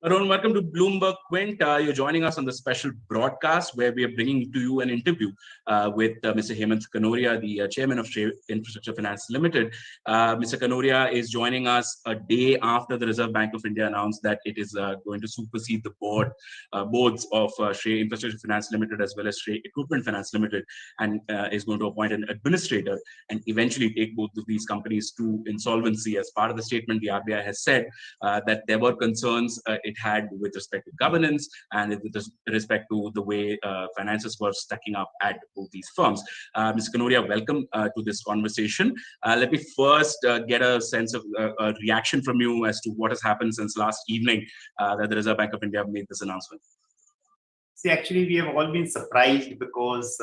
Arun, welcome to Bloomberg Quint. You're joining us on the special broadcast where we are bringing to you an interview with Mr. Hemant Kanoria, the chairman of SREI Infrastructure Finance Limited. Mr. Kanoria is joining us a day after the Reserve Bank of India announced that it is going to supersede the boards of SREI Infrastructure Finance Limited as well as SREI Equipment Finance Limited, and is going to appoint an administrator and eventually take both of these companies to insolvency. As part of the statement, the RBI has said that there were concerns it had with respect to governance and with respect to the way finances were stacking up at both these firms. Mr. Kanoria, welcome to this conversation. Let me first get a sense of a reaction from you as to what has happened since last evening that the Reserve Bank of India made this announcement. See, actually, we have all been surprised because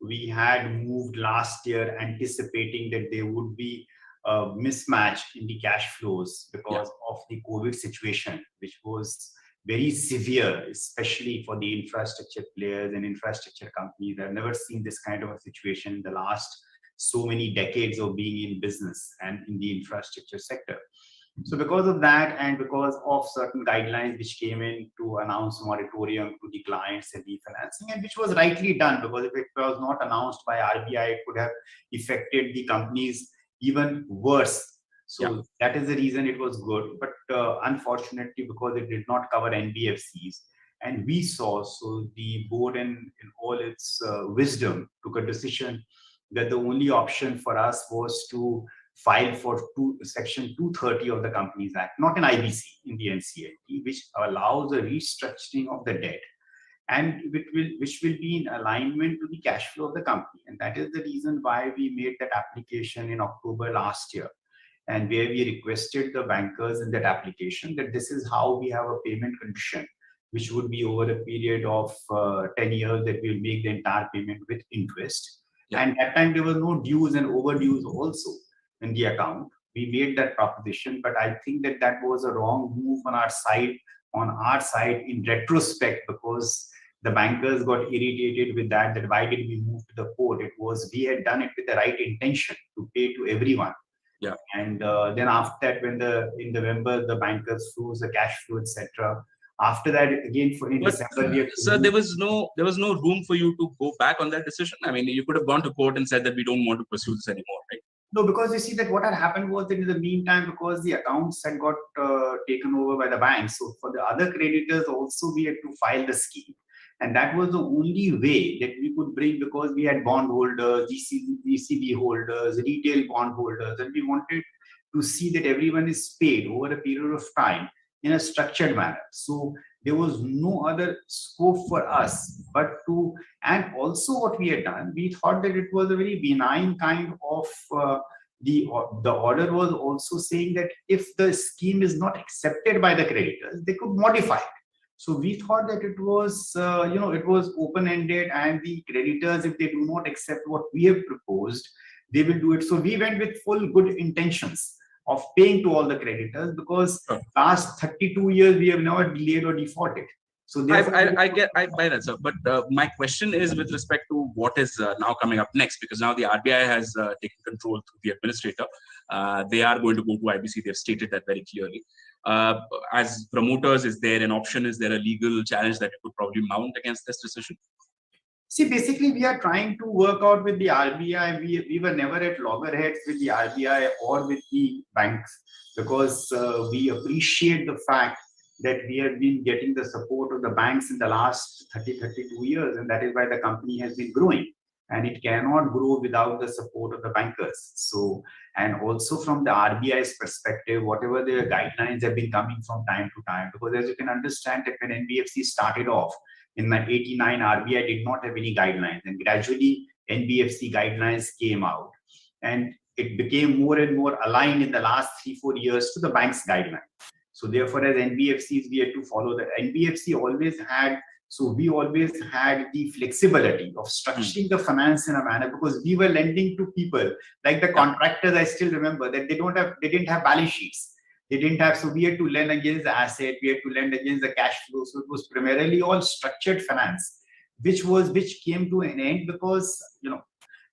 we had moved last year anticipating that there would be a mismatch in the cash flows because of the COVID situation, which was very severe, especially for the infrastructure players and infrastructure companies. I've never seen this kind of a situation in the last so many decades of being in business and in the infrastructure sector. So because of that and because of certain guidelines which came in to announce moratorium to the clients and refinancing, and which was rightly done, because if it was not announced by RBI, it could have affected the companies even worse. So that is the reason it was good. But unfortunately, because it did not cover NBFCs, and we saw, so the board in all its wisdom took a decision that the only option for us was to file for Section 230 of the Companies Act, not an IBC in the NCLT, which allows a restructuring of the debt, and which will be in alignment to the cash flow of the company. And that is the reason why we made that application in October last year, and where we requested the bankers in that application that this is how we have a payment condition, which would be over a period of 10 years that we'll make the entire payment with interest. And at that time, there were no dues and overdues also in the account. We made that proposition, but I think that that was a wrong move on our side in retrospect, because the bankers got irritated with that why did we move to the court? It was, we had done it with the right intention to pay to everyone. And then after that, when in November, the bankers froze the cash flow, etc. After that, again, in December, we have to there was no room for you to go back on that decision. I mean, you could have gone to court and said that we don't want to pursue this anymore, right? No, because you see that what had happened was that in the meantime, because the accounts had got taken over by the banks, so for the other creditors also we had to file the scheme. And that was the only way that we could bring, because we had bondholders, ECB holders, retail bondholders, and we wanted to see that everyone is paid over a period of time in a structured manner. So there was no other scope for us but to, and also what we had done, we thought that it was a very benign kind of, the order was also saying that if the scheme is not accepted by the creditors, they could modify it. So we thought that it was, it was open-ended, and the creditors, if they do not accept what we have proposed, they will do it. So we went with full good intentions of paying to all the creditors, because last 32 years we have never delayed or defaulted. So I buy that, sir. But my question is with respect to what is now coming up next, because now the RBI has taken control through the administrator. They are going to go to IBC. They've stated that very clearly. As promoters, is there an option? Is there a legal challenge that you could probably mount against this decision? See, basically, we are trying to work out with the RBI. We were never at loggerheads with the RBI or with the banks, because we appreciate the fact that we have been getting the support of the banks in the last 32 years, and that is why the company has been growing. And it cannot grow without the support of the bankers. So, and also from the RBI's perspective, whatever their guidelines have been coming from time to time, because as you can understand that when NBFC started off in 1989, RBI did not have any guidelines, and gradually NBFC guidelines came out, and it became more and more aligned in the last 3-4 years to the bank's guidelines. So therefore, as NBFCs, we had to follow the NBFC always had. So we always had the flexibility of structuring the finance in a manner, because we were lending to people like the contractors. I still remember that they didn't have balance sheets. They didn't have, so we had to lend against the asset, we had to lend against the cash flow. So it was primarily all structured finance, which came to an end because,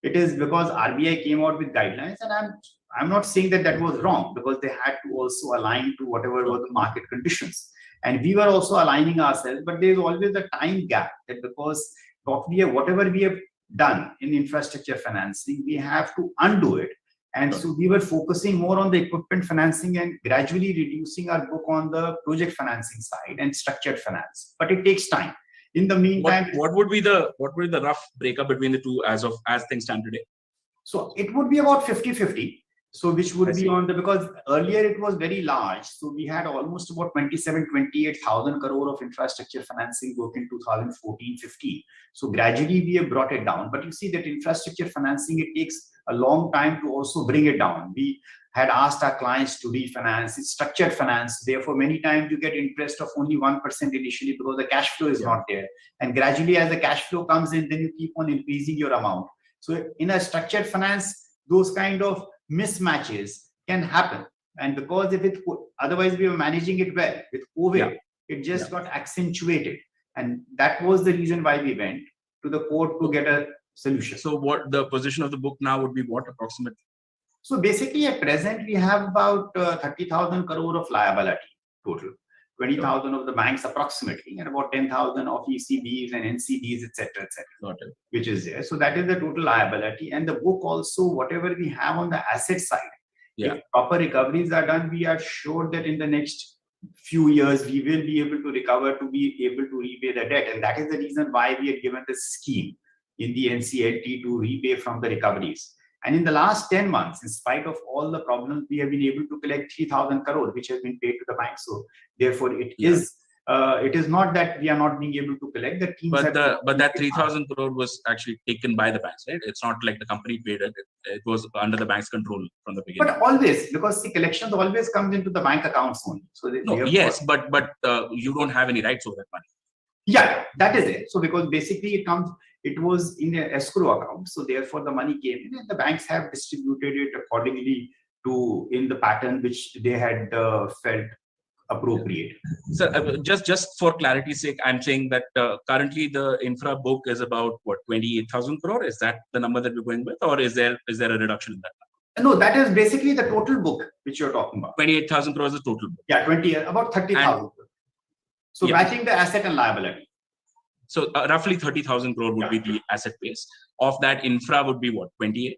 it is because RBI came out with guidelines, and I'm not saying that was wrong, because they had to also align to whatever were the market conditions. And we were also aligning ourselves, but there's always a time gap that because whatever we have done in infrastructure financing, we have to undo it. And so we were focusing more on the equipment financing and gradually reducing our book on the project financing side and structured finance. But it takes time. In the meantime, what would be the rough breakup between the two as things stand today? So it would be about 50-50. So which would be on the, because earlier it was very large. So we had almost about 28,000 crore of infrastructure financing book in 2014-15. So gradually we have brought it down. But you see that infrastructure financing, it takes a long time to also bring it down. We had asked our clients to refinance. It's structured finance. Therefore, many times you get interest of only 1% initially because the cash flow is not there. And gradually as the cash flow comes in, then you keep on increasing your amount. So in a structured finance, those kind of mismatches can happen. And because otherwise we were managing it well. With COVID, it just got accentuated. And that was the reason why we went to the court to get a solution. So what the position of the book now would be, what approximately? So basically at present, we have about 30,000 crore of liability total. 20,000 of the banks approximately, and about 10,000 of ECBs and NCDs, etc., which is there. So that is the total liability. And the book also, whatever we have on the asset side, if proper recoveries are done, we are sure that in the next few years, we will be able to recover to be able to repay the debt. And that is the reason why we had given this scheme in the NCLT to repay from the recoveries. And in the last 10 months, in spite of all the problems, we have been able to collect 3,000 crore, which has been paid to the bank. So therefore, it is not that we are not being able to collect. The teams but that 3,000 crore was actually taken by the banks, right? It's not like the company paid it. It was under the bank's control from the beginning. But always, because the collections always comes into the bank accounts only. So but you don't have any rights over that money. Yeah, that is it. So because basically it was in an escrow account. So therefore the money came in and the banks have distributed it accordingly in the pattern which they had felt appropriate. So just for clarity's sake, I'm saying that currently the infra book is about 28,000 crore. Is that the number that we're going with, or is there a reduction in that number? No, that is basically the total book which you're talking about. 28,000 crore is the total book. Yeah, about 30,000. So matching the asset and liability. So roughly 30,000 crore would be the asset base. Of that, infra would be what, 28?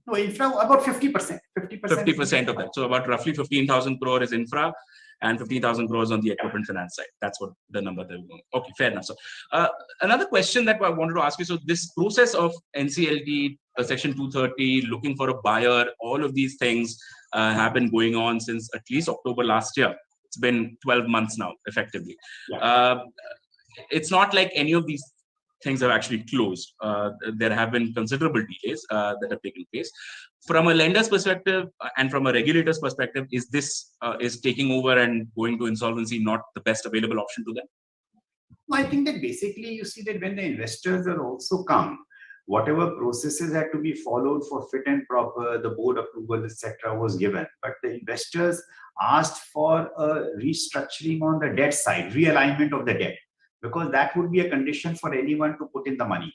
No, infra about 50%. 50% of that. So about roughly 15,000 crore is infra and 15,000 crores on the equipment finance side. That's what the number they're going. Okay, fair enough. So another question that I wanted to ask you. So this process of NCLT, Section 230, looking for a buyer, all of these things have been going on since at least October last year. It's been 12 months now, effectively. It's not like any of these things have actually closed. There have been considerable delays that have taken place. From a lender's perspective and from a regulator's perspective, is taking over and going to insolvency not the best available option to them? I think that basically you see that when the investors are also come, whatever processes had to be followed for fit and proper, the board approval, etc., was given. But the investors asked for a restructuring on the debt side, realignment of the debt, because that would be a condition for anyone to put in the money.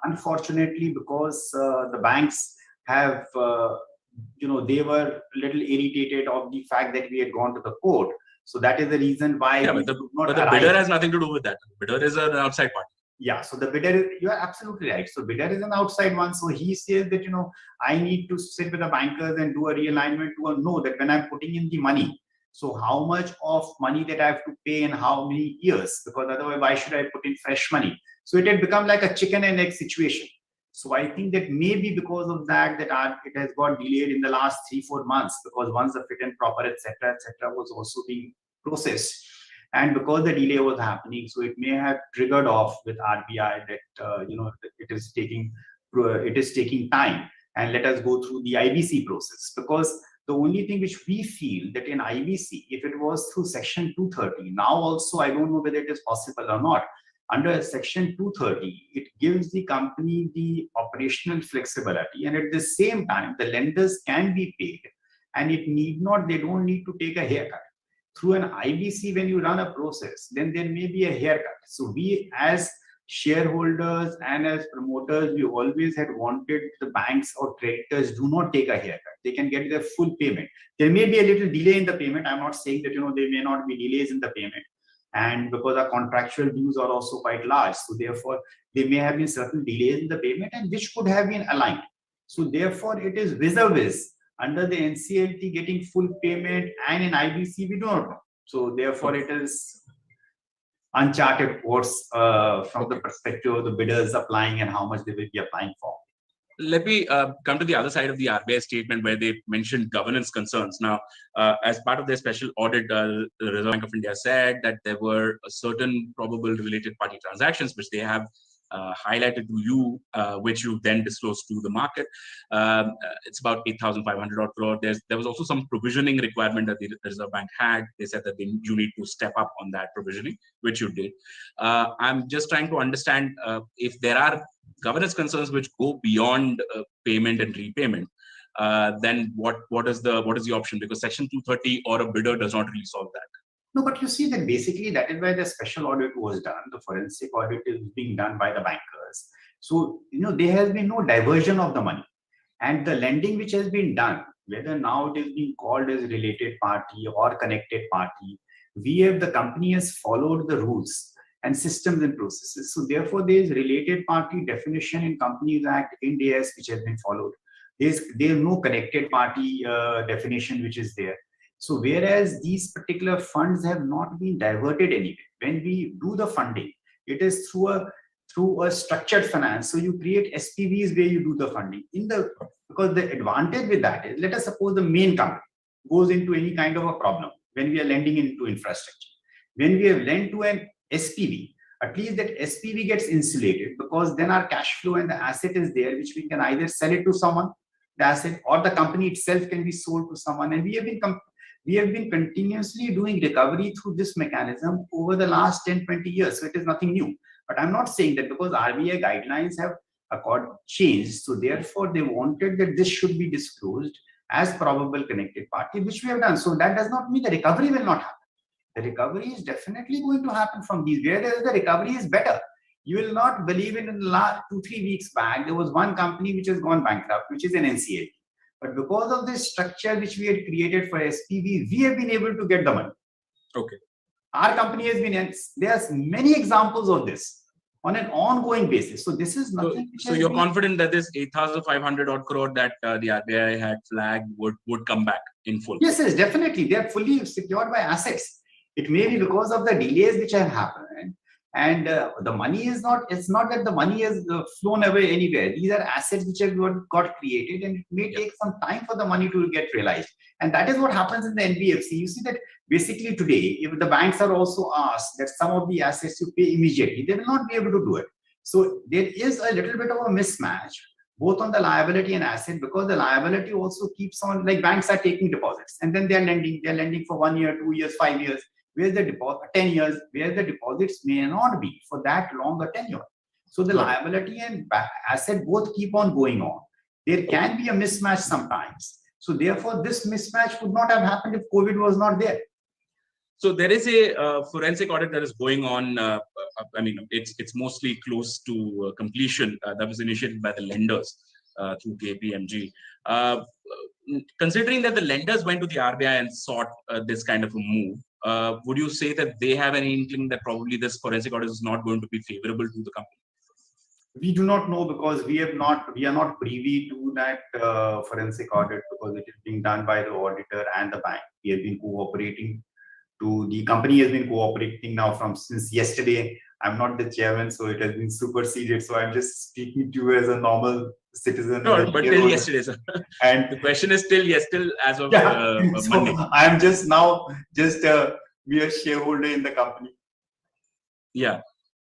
Unfortunately, because the banks have, they were a little irritated of the fact that we had gone to the court. So that is the reason why. But the bidder has nothing to do with that. The bidder is an outside party. Yeah, so the bidder, you are absolutely right. So bidder is an outside one. So he says that, I need to sit with the bankers and do a realignment to know that when I'm putting in the money, so how much of money that I have to pay in how many years? Because otherwise, why should I put in fresh money? So it had become like a chicken and egg situation. So I think that maybe because of that, it has got delayed in the last 3-4 months, because once the fit and proper, etc., was also being processed. And because the delay was happening, so it may have triggered off with RBI that, it is taking time, and let us go through the IBC process. Because the only thing which we feel that in IBC, if it was through Section 230, now also I don't know whether it is possible or not. Under Section 230, it gives the company the operational flexibility, and at the same time, the lenders can be paid, and they don't need to take a haircut. Through an IBC, when you run a process, then there may be a haircut. So we, as shareholders and as promoters, we always had wanted the banks or creditors do not take a haircut. They can get their full payment. There may be a little delay in the payment. I'm not saying that, there may not be delays in the payment. And because our contractual dues are also quite large, so therefore there may have been certain delays in the payment and which could have been aligned. So therefore it is vis-a-vis under the NCLT getting full payment, and in IBC we do not know. So therefore it is uncharted course from the perspective of the bidders applying and how much they will be applying for. Let me come to the other side of the RBI statement where they mentioned governance concerns. Now, as part of their special audit, the Reserve Bank of India said that there were certain probable related party transactions which they have highlighted to you, which you then disclosed to the market. It's about 8,500 odd crore. There was also some provisioning requirement that the Reserve Bank had. They said that you need to step up on that provisioning, which you did. I'm just trying to understand if there are governance concerns which go beyond payment and repayment, then what is the option? Because Section 230 or a bidder does not really solve that. No, but you see that basically that is why the special audit was done. The forensic audit is being done by the bankers. So, there has been no diversion of the money. And the lending which has been done, whether now it is being called as related party or connected party, the company has followed the rules and systems and processes. So therefore, there is related party definition in Companies Act, Ind AS, which has been followed. There is no connected party definition which is there. So whereas these particular funds have not been diverted anywhere, when we do the funding, it is through a structured finance. So you create SPVs where you do the funding. Because the advantage with that is, let us suppose the main company goes into any kind of a problem when we are lending into infrastructure. When we have lent to an SPV, at least that SPV gets insulated, because then our cash flow and the asset is there, which we can either sell it to someone, the asset, or the company itself can be sold to someone. And we have been continuously doing recovery through this mechanism over the last 10-20 years. So it is nothing new. But I'm not saying that because RBI guidelines have changed, so therefore they wanted that this should be disclosed as probable connected party, which we have done. So that does not mean the recovery will not happen. The recovery is definitely going to happen from these. Where the recovery is better. You will not believe it, in the last 2-3 weeks back, there was one company which has gone bankrupt, which is an NCLT. But because of this structure which we had created for SPV, we have been able to get the money. Okay. Our company has been, there's many examples of this on an ongoing basis. So this is nothing. So you're confident that this 8,500 odd crore that the RBI had flagged would come back in full? Yes, definitely. They are fully secured by assets. It may be because of the delays which have happened. And the money is not, it's not that the money has flown away anywhere. These are assets which have got created, and it may take some time for the money to get realized. And that is what happens in the NBFC. You see that basically today, if the banks are also asked that some of the assets you pay immediately, they will not be able to do it. So there is a little bit of a mismatch, both on the liability and asset, because the liability also keeps on, like banks are taking deposits and then they're lending for 1 year, 2 years, 5 years. Where the deposit 10 years, where the deposits may not be for that longer tenure. So the liability and asset both keep on going on. There can be a mismatch sometimes. So therefore, this mismatch would not have happened if COVID was not there. So there is a forensic audit that is going on. I mean, it's mostly close to completion. That was initiated by the lenders through KPMG. Considering that the lenders went to the RBI and sought this kind of a move, would you say that they have any inkling that probably this forensic audit is not going to be favorable to the company? We do not know, because we are not privy to that forensic audit, because it is being done by the auditor and the bank. We have been cooperating. The company has been cooperating now since yesterday. I'm not the chairman, so it has been superseded. So I'm just speaking to you as a normal citizen. No, but till yesterday, sir. And the question is still as of Monday. I'm just we are shareholder in the company. Yeah.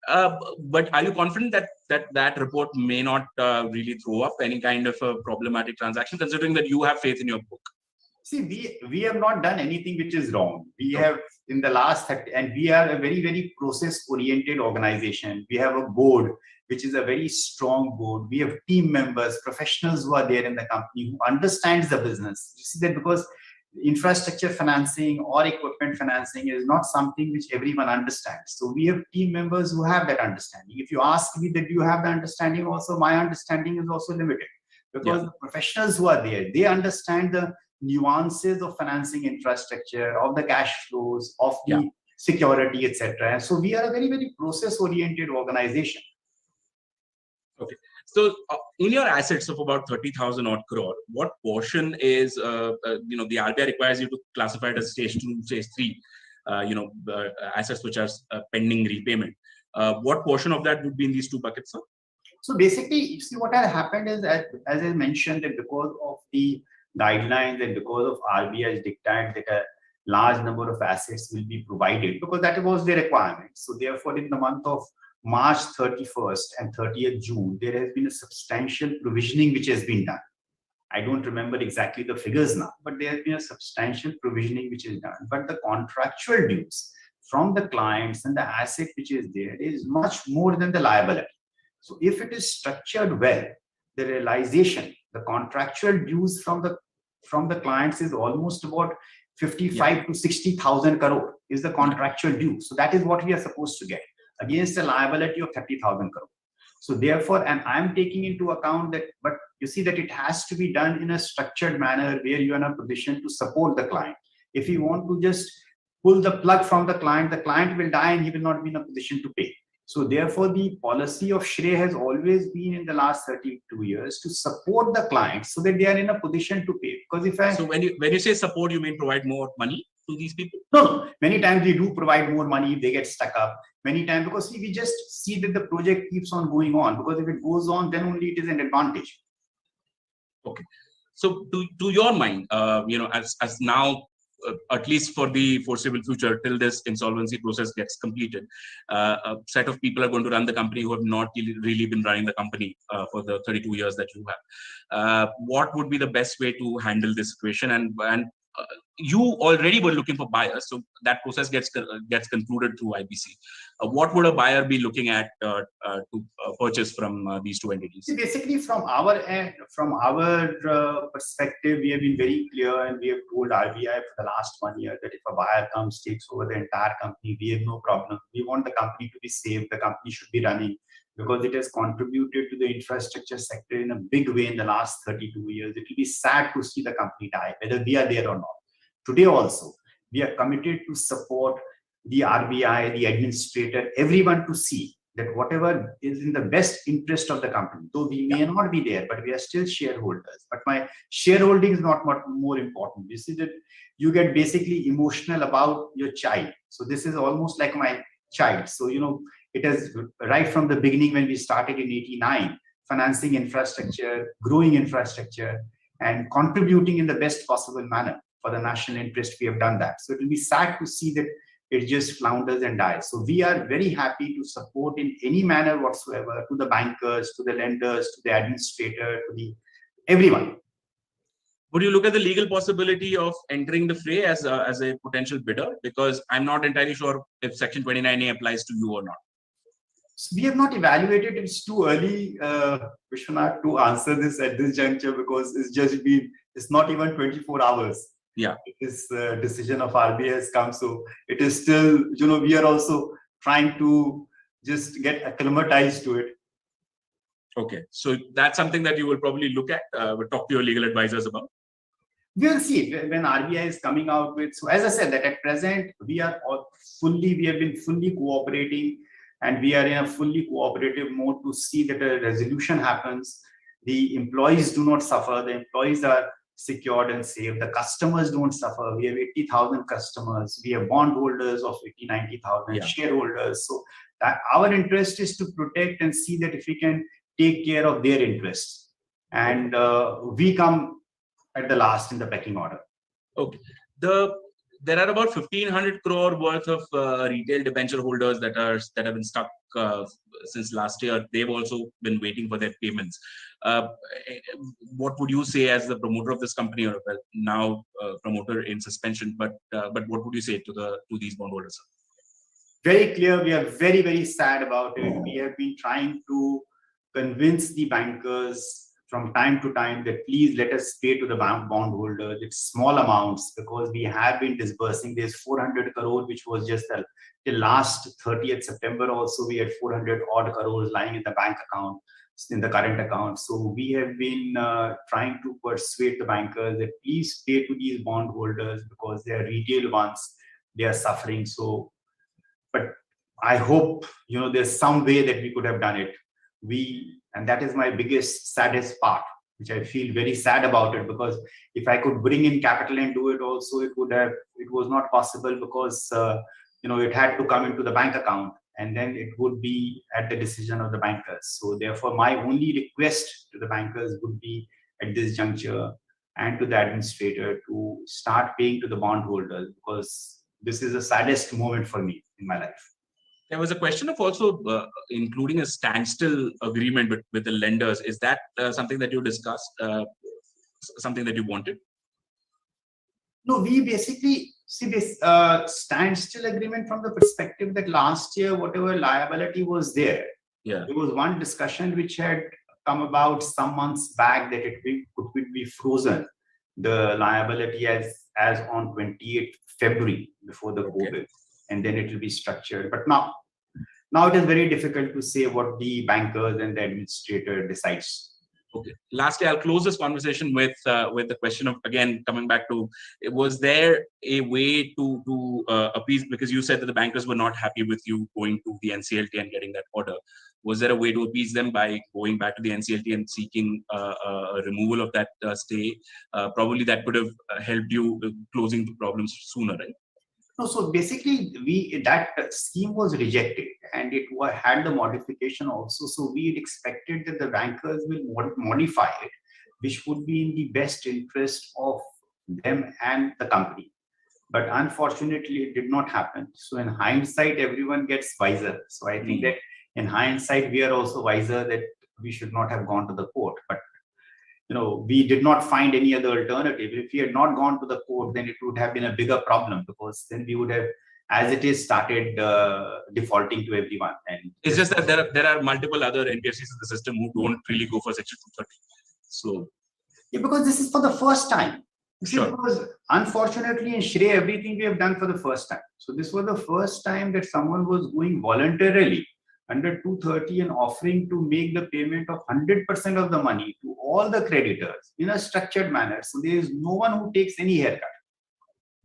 But are you confident that report may not really throw up any kind of a problematic transaction, considering that you have faith in your book? See, we have not done anything which is wrong. We have in the last 30, and we are a very, very process-oriented organization. We have a board, which is a very strong board. We have team members, professionals who are there in the company who understands the business. You see that because infrastructure financing or equipment financing is not something which everyone understands. So we have team members who have that understanding. If you ask me that you have the understanding also, my understanding is also limited, because the professionals who are there, they understand the nuances of financing infrastructure, of the cash flows, of the security, etc. And so we are a very, very process-oriented organization. Okay. So in your assets of about 30,000 odd crore, what portion is, the RBI requires you to classify it as stage 2, stage 3, assets which are pending repayment. What portion of that would be in these two buckets, sir? So basically, you see what has happened is, as I mentioned, that because of the guidelines and because of RBI's dictate that a large number of assets will be provided, because that was the requirement. So therefore, in the month of March 31st and 30th June, there has been a substantial provisioning which has been done. I don't remember exactly the figures now, but there has been a substantial provisioning which is done. But the contractual dues from the clients and the asset which is there is much more than the liability. So if it is structured well, the realization, the contractual dues from the clients is almost about 55 to 60,000 crore is the contractual due. So that is what we are supposed to get against a liability of 30,000 crore. So therefore, and I'm taking into account that, but you see that it has to be done in a structured manner where you are in a position to support the client. If you want to just pull the plug from the client will die and he will not be in a position to pay. So therefore, the policy of SREI has always been in the last 32 years to support the clients so that they are in a position to pay. Because so when you say support, you mean provide more money to these people? No. Many times we do provide more money if they get stuck up. Many times, because we just see that the project keeps on going on. Because if it goes on, then only it is an advantage. Okay. So to your mind, as now, at least for the foreseeable future, till this insolvency process gets completed, a set of people are going to run the company who have not really been running the company for the 32 years that you have. What would be the best way to handle this situation? And you already were looking for buyers, so that process gets concluded through IBC. What would a buyer be looking at to purchase from these two entities? Basically, from our end, from our perspective, we have been very clear and we have told RBI for the last 1 year that if a buyer comes, takes over the entire company, we have no problem. We want the company to be safe. The company should be running because it has contributed to the infrastructure sector in a big way in the last 32 years. It will be sad to see the company die, whether we are there or not. Today also, we are committed to support the RBI, the administrator, everyone to see that whatever is in the best interest of the company, though we may not be there, but we are still shareholders. But my shareholding is not much more important. You see that you get basically emotional about your child. So this is almost like my child. So, it is right from the beginning when we started in 89, financing infrastructure, growing infrastructure, and contributing in the best possible manner for the national interest. We have done that. So it will be sad to see that it just flounders and dies. So we are very happy to support in any manner whatsoever to the bankers, to the lenders, to the administrator, to everyone. Would you look at the legal possibility of entering the fray as a potential bidder? Because I'm not entirely sure if Section 29A applies to you or not. So we have not evaluated. It's too early, Vishwanath, to answer this at this juncture because it's not even 24 hours. Yeah. This decision of RBI has come. So it is still, we are also trying to just get acclimatized to it. Okay. So that's something that you will probably look at, talk to your legal advisors about. We will see when RBI is coming out with. So as I said, that at present, we have been fully cooperating and we are in a fully cooperative mode to see that a resolution happens. The employees do not suffer. The employees are secured and safe. The customers don't suffer. We have 80,000 customers. We have bondholders of 90,000 shareholders. So that our interest is to protect and see that if we can take care of their interests. And we come at the last in the pecking order. Okay. There are about 1,500 crore worth of retail debenture holders that have been stuck since last year. They've also been waiting for their payments. What would you say as the promoter of this company, or now promoter in suspension? But what would you say to these bondholders? Very clear. We are very, very sad about it. We have been trying to convince the bankers from time to time that please let us pay to the bondholders. It's small amounts because we have been disbursing this 400 crore, which was just the last 30th September. Also, we had 400 odd crores lying in the bank account, in the current account. So we have been trying to persuade the bankers that please pay to these bondholders because they are retail ones. They are suffering. So, but I hope, there's some way that we could have done it. And that is my biggest, saddest part, which I feel very sad about it, because if I could bring in capital and do it also, it was not possible because, it had to come into the bank account and then it would be at the decision of the bankers. So therefore, my only request to the bankers would be at this juncture and to the administrator to start paying to the bondholders, because this is the saddest moment for me in my life. There was a question of also including a standstill agreement with the lenders. Is that something that you discussed, something that you wanted? No, we basically see this standstill agreement from the perspective that last year, whatever liability was there, there was one discussion which had come about some months back that it could be frozen, the liability as on 28th February before the COVID, and then it will be structured. But now it is very difficult to say what the bankers and the administrator decides. Okay. Lastly, I'll close this conversation with the question of, again, coming back to, was there a way to appease, because you said that the bankers were not happy with you going to the NCLT and getting that order. Was there a way to appease them by going back to the NCLT and seeking a removal of that stay? Probably that could have helped you closing the problems sooner, right? No, so basically, that scheme was rejected and it had the modification also. So we had expected that the bankers will modify it, which would be in the best interest of them and the company. But unfortunately, it did not happen. So in hindsight, everyone gets wiser. So I think that in hindsight, we are also wiser that we should not have gone to the court. But we did not find any other alternative. If we had not gone to the court, then it would have been a bigger problem, because then we would have, as it is, started defaulting to everyone. And it's just that there are multiple other NBFCs in the system who don't really go for Section 230. So, because this is for the first time. Sure. Because unfortunately in SREI, everything we have done for the first time. So this was the first time that someone was going voluntarily under 230 and offering to make the payment of 100% of the money to all the creditors in a structured manner. So there is no one who takes any haircut.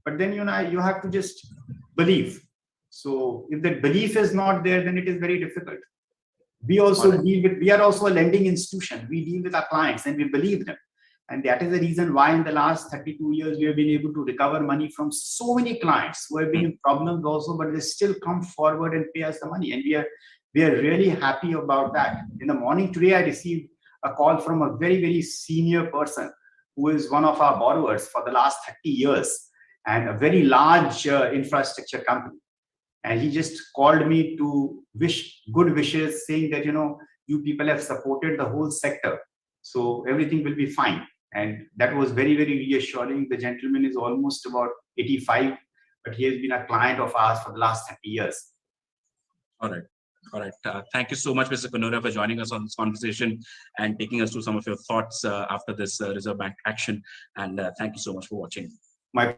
But then, you have to just believe. So if that belief is not there, then it is very difficult. We also we are also a lending institution. We deal with our clients and we believe them. And that is the reason why in the last 32 years, we have been able to recover money from so many clients who have been in problems also, but they still come forward and pay us the money. And we are really happy about that. In the morning today, I received a call from a very, very senior person who is one of our borrowers for the last 30 years and a very large infrastructure company. And he just called me to wish good wishes, saying that, you people have supported the whole sector. So everything will be fine. And that was very, very reassuring. The gentleman is almost about 85, but he has been a client of ours for the last 30 years. All right. Thank you so much, Mr. Kanoria, for joining us on this conversation and taking us through some of your thoughts after this Reserve Bank action. And thank you so much for watching. My